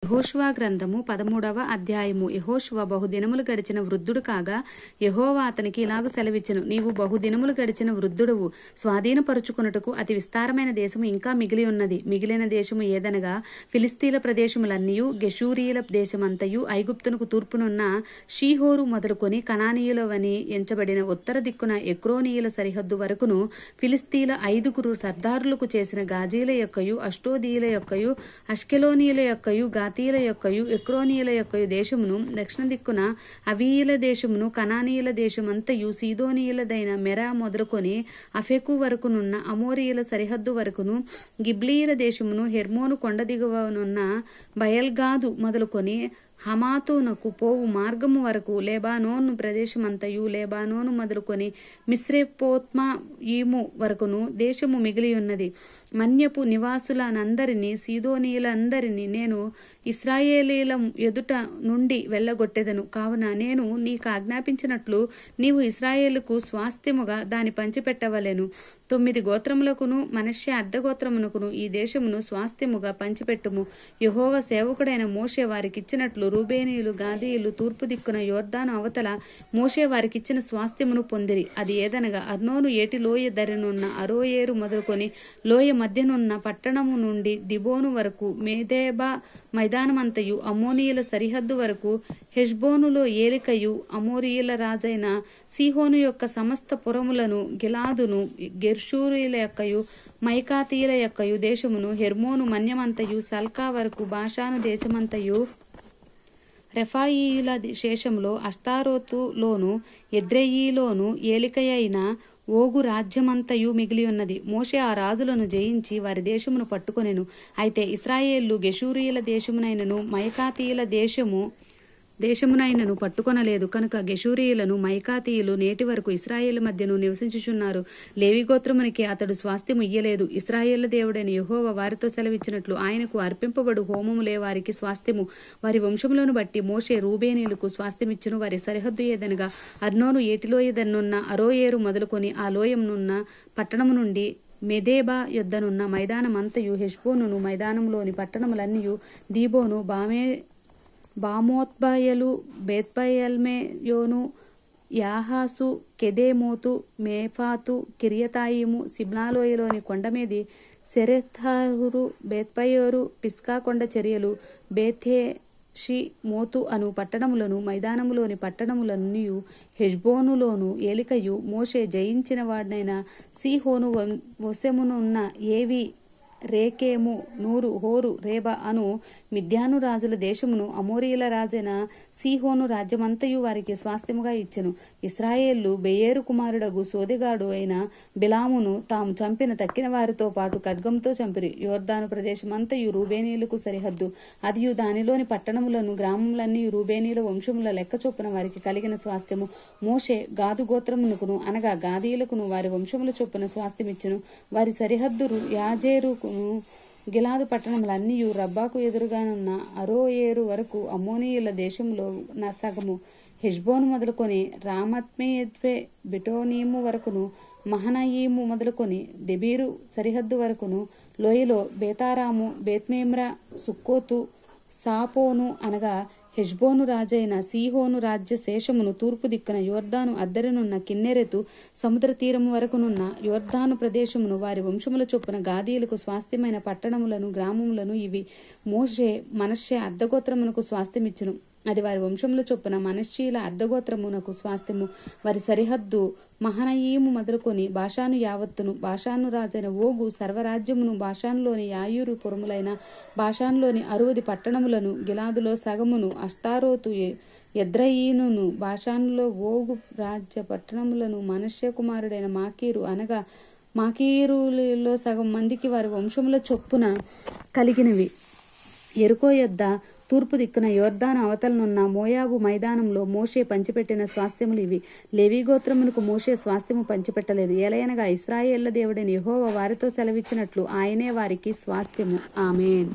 యెహోషువ గ్రంథము 13వ అధ్యాయము. యెహోషువ బహుదినములు గడిచిన వృద్ధుడు కాగా యెహోవా అతనికి ఇలాగ సెలవిచ్చెను, నీవు బహుదినములు గడిచిన వృద్ధుడవు, స్వాధీనపరుచుకొనుటకు అతి విస్తారమైన దేశము ఇంకా మిగిలి ఉన్నది. మిగిలిన దేశము ఏదనగా ఫిలిస్తీన్ల ప్రదేశములన్నీయు, గెషూరీల దేశమంతయు, ఐగుప్తునకు తూర్పునున్న షీహోరు మొదలుకొని కనానీయులవని ఎంచబడిన ఉత్తర దిక్కున ఎక్రోనీయుల సరిహద్దు వరకును, ఫిలిస్తీన్ల 5 సర్దారులకు చేసిన గాజీల యొక్కయు, అష్టోదీయుల యొక్కయు, అష్కెలోనీయుల యొక్కయు, గాతీయుల యొక్కయు, ఎక్రోనీయుల యొక్కయు దేశమును, దక్షిణ దిక్కున అవీయుల దేశమును, కనానీయుల దేశమంతయు, సీదోనీయులదైన మెరా మొదలుకొని అఫెకు వరకునున్న అమోరీయుల సరిహద్దు వరకును, గిబ్లీయుల దేశమును, హెర్మోను కొండ దిగువనున్న బయల్గాదు మొదలుకొని హమాతునకు పోవు మార్గము వరకు, లేబానోను ప్రదేశమంతయు, లేబానోను మొదలుకొని మిస్రెపోత్మాయిము వరకును దేశము మిగిలి ఉన్నది. మన్యపు నివాసులనందరినీ, సీదోనీయులందరినీ నేను ఇశ్రాయేలీల ఎదుట నుండి వెళ్ళగొట్టెదను. కావున నేను నీకు ఆజ్ఞాపించినట్లు నీవు ఇశ్రాయేలుకు స్వాస్థ్యముగా దాని పంచిపెట్టవలెను. 9 గోత్రములకును మనష్షే అర్ధగోత్రమునకును ఈ దేశమును స్వాస్థ్యముగా పంచిపెట్టుము. యెహోవా సేవకుడైన మోషే వారికిచ్చినట్లు రూబేనీయులు, గాదీయులు తూర్పు దిక్కున యోర్దాను అవతల మోషే వారికిచ్చిన స్వాస్థ్యమును పొందిరి. అది ఏదనగా అర్నోను ఏటి లోయ దరినున్న అరోయేరు మొదలుకొని లోయ మధ్యనున్న పట్టణము నుండి దిబోను వరకు, మేదేబా మైదానమంతయు, అమ్మోనీయుల సరిహద్దు వరకు, హెష్బోనులో ఏలికయు, అమోరీయుల రాజైన సీహోను యొక్క సమస్త పురములను, గిలాదును, గెర్షూరీల యొక్కయు, మైకాతీయుల యొక్కయు దేశమును, హెర్మోను మన్యమంతయు, సల్కా వరకు బాషాను దేశమంతయు, రెఫాయీయుల శేషంలో అష్తారోతులోను, ఎద్రెయీలోను ఏలికయైన ఓగు రాజ్యమంతయు మిగిలి ఉన్నది. మోషే ఆ రాజులను జయించి వారి దేశమును పట్టుకొనెను. అయితే ఇశ్రాయేళ్లు గెషూరీయుల దేశమునైనను మైకాతీయుల దేశమునైనను పట్టుకొనలేదు. కనుక గెషూరీయులను, మైకాతీయులు నేటి వరకు ఇశ్రాయేలు మధ్యను నివసించుచున్నారు. లేవి గోత్రమునికి అతడు స్వాస్థ్యము ఇయ్యలేదు. ఇశ్రాయేళ్ల దేవుడైన యెహోవా వారితో సెలవిచ్చినట్లు ఆయనకు అర్పింపబడు హోమములే వారికి స్వాస్థ్యము. వారి వంశములను బట్టి మోషే రూబేనీయులకు స్వాస్థ్యమిచ్చును. వారి సరిహద్దు ఏదనగా అర్నోను ఏటిలోయదనున్న అరోయేరు మొదలుకొని ఆ లోయమునున్న పట్టణము నుండి మెదేబా యొద్దనున్న మైదానమంతయు, హెష్బోనును మైదానంలోని పట్టణములన్నీయు, దీబోను, బామోత్బయలు, బేత్బయల్మెయోను, యాహాసు, కెదేమోతు, మేఫాతు, కిరియతాయిము, సిబ్నాలోయలోని కొండమీది సెరెథారు, బేత్పయోరు, పిస్కా కొండ చర్యలు, బేతేషి మోతు అను పట్టణములను, మైదానములోని పట్టణములన్నీయు, హెష్బోనులోను ఏలికయు, మోషే జయించిన వాడినైన సీహోను వశమునున్న ఏవి, రేకేము, నూరు, హోరు, రేబ అను మిద్యాను రాజుల దేశమును అమోరీయుల రాజైన సీహోను రాజ్యమంతయు వారికి స్వాస్థ్యముగా ఇచ్చెను. ఇశ్రాయేళ్లు బెయేరు కుమారుడగు సోదెగాడు అయిన బిలామును తాము చంపిన తక్కిన వారితో పాటు ఖడ్గంతో చంపిరి. యోర్దాను ప్రదేశమంతయు రూబేనీయులకు సరిహద్దు. అదియు దానిలోని పట్టణములను, గ్రామములన్నీ రూబేనీయుల వంశముల లెక్క చొప్పున వారికి కలిగిన స్వాస్థ్యము. మోషే గాదు గోత్రమునకును అనగా గాదీయులకును వారి వంశముల చొప్పున స్వాస్థ్యమిచ్చెను. వారి సరిహద్దు యాజేరుకు గిలాదు పట్టణములన్నీయు, రబ్బాకు ఎదురుగానున్న అరోయేరు వరకు అమ్మోనీయుల దేశంలో సగము, హెష్బోను మొదలుకొని రామత్మేత్వే బిటోనీము వరకును, మహనయీము మొదలుకొని దెబీరు సరిహద్దు వరకును, లోయలో బేతారాము, బేత్మేమ్రా, సుక్కోతు, సాపోను అనగా హెష్బోను రాజైన సీహోను రాజ్య శేషమును, తూర్పు దిక్కున యోర్దాను అద్దరినున్న కిన్నెరెతు సముద్ర తీరము వరకునున్న యోర్దాను ప్రదేశమును, వారి వంశముల చొప్పున గాదీయులకు స్వాస్థ్యమైన పట్టణములను, గ్రామములను ఇవి. మోషే మనష్షే అర్ధగోత్రమునకు స్వాస్థ్యమిచ్చును. అది వారి వంశముల చొప్పున మనష్షీల అర్ధగోత్రమునకు స్వాస్థ్యము. వారి సరిహద్దు మహనయీము మొదలుకొని బాషాను యావత్తును, బాషాను రాజైన ఓగు సర్వరాజ్యమును, బాషానులోని యాయూరు పురములైన బాషానులోని 60 పట్టణములను, గిలాదులో సగమును, అష్తారోతు, ఎద్రయీనును, బాషానులో ఓగు రాజ్య పట్టణములను, మనష్షే కుమారుడైన మాకీరు అనగా మాకీరులో సగం మందికి వారి వంశముల చొప్పున కలిగినవి. యెరికో యొద్ద తూర్పు దిక్కున యోర్దాను అవతలనున్న మోయాబు మైదానంలో మోషే పంచిపెట్టిన స్వాస్థ్యములు ఇవి. లేవి గోత్రమునకు మోషే స్వాస్థ్యము పంచిపెట్టలేదు. ఏలయనగా ఇశ్రాయేళ్ల దేవుడైన యెహోవా వారితో సెలవిచ్చినట్లు ఆయనే వారికి స్వాస్థ్యము. ఆమేన్.